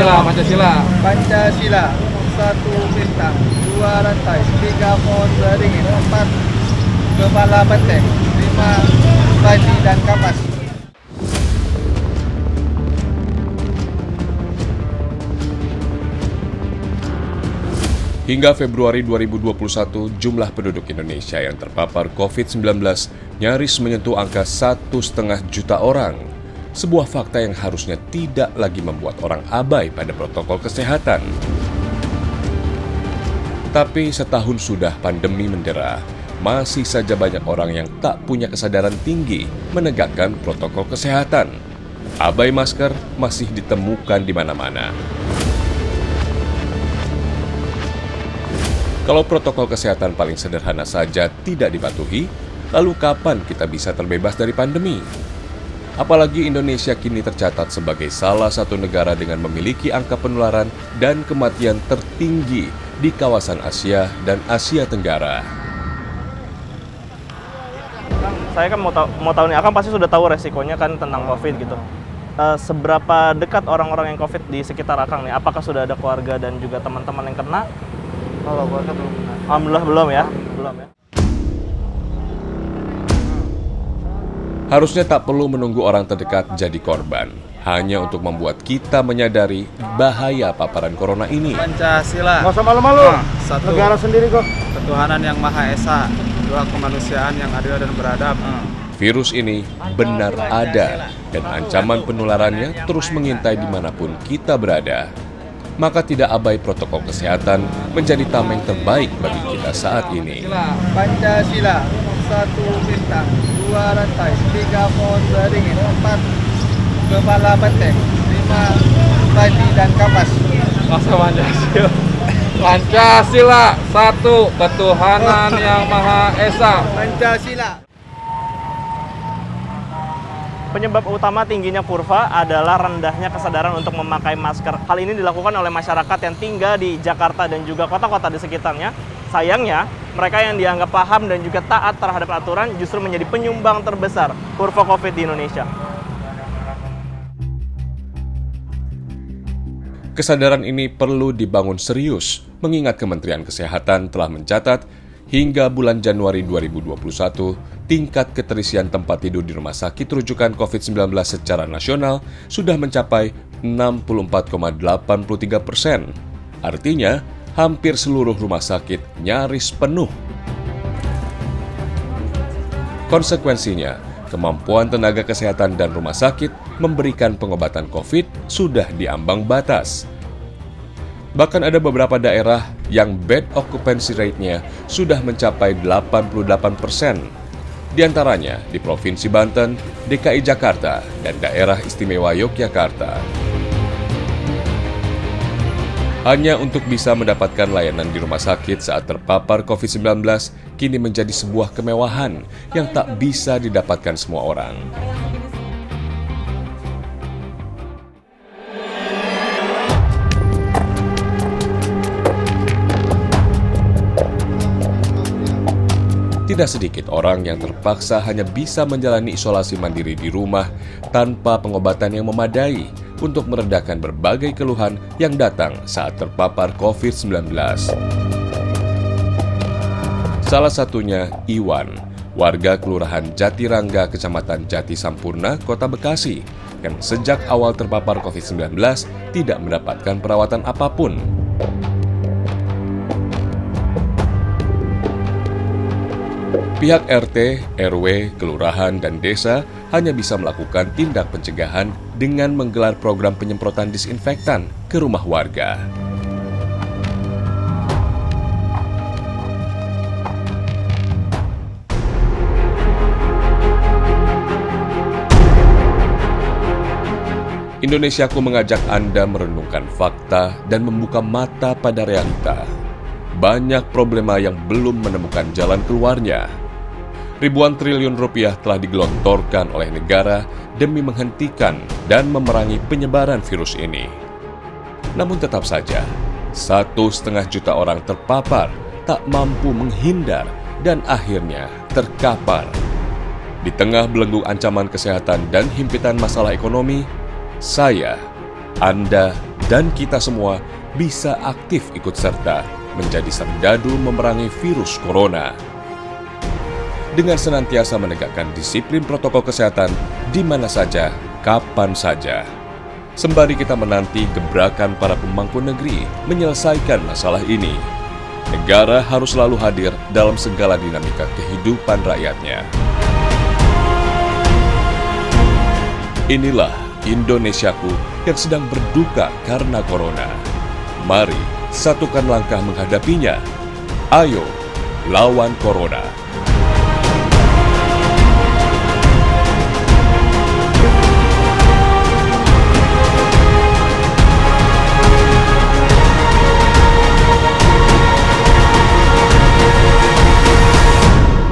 Pancasila. Pancasila, 1 bintang, 2 rantai, 3 pohon beringin, 4 kepala benteng, 5 baji dan kapas. Hingga Februari 2021, jumlah penduduk Indonesia yang terpapar COVID-19 nyaris menyentuh angka 1,5 juta orang. Sebuah fakta yang harusnya tidak lagi membuat orang abai pada protokol kesehatan. Tapi setahun sudah pandemi mendera, masih saja banyak orang yang tak punya kesadaran tinggi menegakkan protokol kesehatan. Abai masker masih ditemukan di mana-mana. Kalau protokol kesehatan paling sederhana saja tidak dipatuhi, lalu kapan kita bisa terbebas dari pandemi? Apalagi Indonesia kini tercatat sebagai salah satu negara dengan memiliki angka penularan dan kematian tertinggi di kawasan Asia dan Asia Tenggara. Saya kan mau tahu nih, Akang pasti sudah tahu resikonya kan tentang COVID gitu. Seberapa dekat orang-orang yang COVID di sekitar Akang nih? Apakah sudah ada keluarga dan juga teman-teman yang kena? Kalau keluarga belum pernah. Alhamdulillah belum ya? Belum ya. Harusnya tak perlu menunggu orang terdekat jadi korban, hanya untuk membuat kita menyadari bahaya paparan corona ini. Pancasila. Nggak usah malu-malu. 1. Negara sendiri kok. Ketuhanan yang Maha Esa. 2. Kemanusiaan yang adil dan beradab. Virus ini benar ada, dan ancaman penularannya terus mengintai dimanapun kita berada. Maka tidak abai protokol kesehatan menjadi tameng terbaik bagi kita saat ini. Pancasila, 1 bintang, 2 rantai, 3 pohon beringin, 4 kepala benteng, 5 baji dan kapas. Masa Pancasila. Pancasila, 1 ketuhanan yang Maha Esa. Pancasila. Penyebab utama tingginya kurva adalah rendahnya kesadaran untuk memakai masker. Hal ini dilakukan oleh masyarakat yang tinggal di Jakarta dan juga kota-kota di sekitarnya. Sayangnya, mereka yang dianggap paham dan juga taat terhadap aturan justru menjadi penyumbang terbesar kurva COVID di Indonesia. Kesadaran ini perlu dibangun serius, mengingat Kementerian Kesehatan telah mencatat hingga bulan Januari 2021, tingkat keterisian tempat tidur di rumah sakit rujukan COVID-19 secara nasional sudah mencapai 64,83%. Artinya, hampir seluruh rumah sakit nyaris penuh. Konsekuensinya, kemampuan tenaga kesehatan dan rumah sakit memberikan pengobatan COVID sudah diambang batas. Bahkan ada beberapa daerah yang bed occupancy rate-nya sudah mencapai 88%. Di antaranya di Provinsi Banten, DKI Jakarta, dan Daerah Istimewa Yogyakarta. Hanya untuk bisa mendapatkan layanan di rumah sakit saat terpapar COVID-19 kini menjadi sebuah kemewahan yang tak bisa didapatkan semua orang. Tidak sedikit orang yang terpaksa hanya bisa menjalani isolasi mandiri di rumah tanpa pengobatan yang memadai untuk meredakan berbagai keluhan yang datang saat terpapar COVID-19. Salah satunya Iwan, warga Kelurahan Jatirangga, Kecamatan Jati Sampurna, Kota Bekasi, yang sejak awal terpapar COVID-19 tidak mendapatkan perawatan apapun. Pihak RT, RW, kelurahan, dan desa hanya bisa melakukan tindak pencegahan dengan menggelar program penyemprotan disinfektan ke rumah warga. Indonesiaku mengajak Anda merenungkan fakta dan membuka mata pada realita. Banyak problema yang belum menemukan jalan keluarnya. Ribuan triliun rupiah telah digelontorkan oleh negara demi menghentikan dan memerangi penyebaran virus ini. Namun tetap saja, 1,5 juta orang terpapar, tak mampu menghindar, dan akhirnya terkapar. Di tengah belenggu ancaman kesehatan dan himpitan masalah ekonomi, saya, Anda, dan kita semua bisa aktif ikut serta menjadi serdadu memerangi virus corona. Dengan senantiasa menegakkan disiplin protokol kesehatan di mana saja, kapan saja. Sembari kita menanti gebrakan para pemangku negeri menyelesaikan masalah ini, negara harus selalu hadir dalam segala dinamika kehidupan rakyatnya. Inilah Indonesiaku yang sedang berduka karena corona. Mari satukan langkah menghadapinya. Ayo, lawan corona.